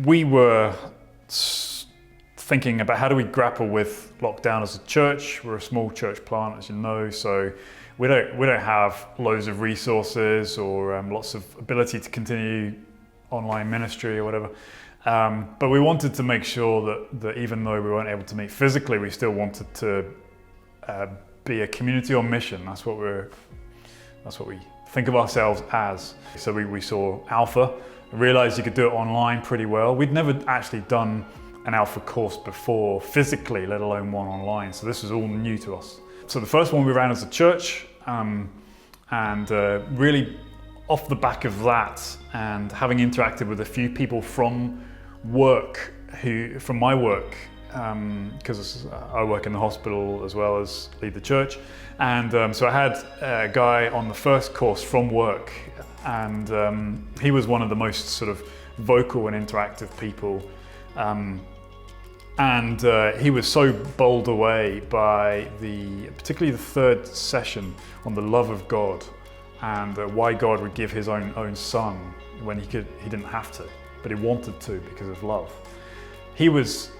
we were thinking about how do we grapple with lockdown as a church. We're a small church plant, as you know, so we don't have loads of resources or lots of ability to continue online ministry or whatever. But we wanted to make sure that even though we weren't able to meet physically, we still wanted to be a community on mission. That's what we think of ourselves as. So we saw Alpha, realized you could do it online pretty well. We'd never actually done an Alpha course before physically, let alone one online. So this was all new to us. So the first one we ran as a church, and really off the back of that, and having interacted with a few people from work, from my work, because I work in the hospital as well as lead the church, and so I had a guy on the first course from work, and he was one of the most sort of vocal and interactive people, and he was so bowled away by particularly the third session on the love of God and why God would give his own son when he didn't have to, but he wanted to because of love. He was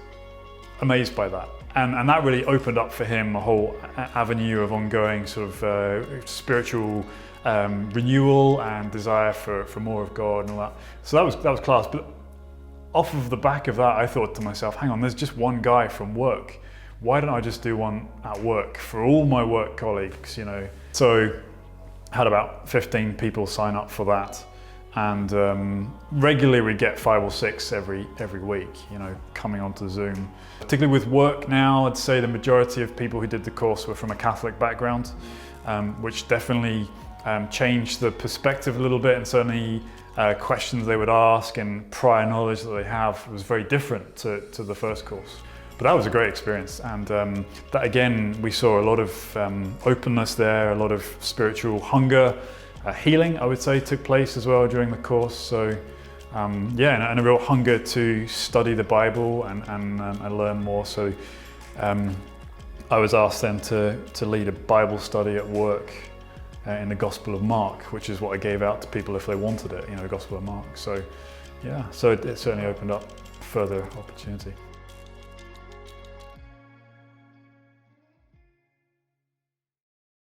amazed by that, and that really opened up for him a whole avenue of ongoing sort of spiritual renewal and desire for more of God and all that. So that was class. But off of the back of that, I thought to myself, hang on, there's just one guy from work. Why don't I just do one at work for all my work colleagues, you know? So had about 15 people sign up for that. And regularly we get 5 or 6 every week, you know, coming onto Zoom. Particularly with work now, I'd say the majority of people who did the course were from a Catholic background, which definitely changed the perspective a little bit, and certainly questions they would ask and prior knowledge that they have was very different to the first course. But that was a great experience, and that again, we saw a lot of openness there, a lot of spiritual hunger. Healing, I would say, took place as well during the course. So yeah, and a real hunger to study the Bible and learn more. So I was asked then to lead a Bible study at work in the Gospel of Mark, which is what I gave out to people if they wanted it, you know, the Gospel of Mark. So yeah, so it certainly opened up further opportunity.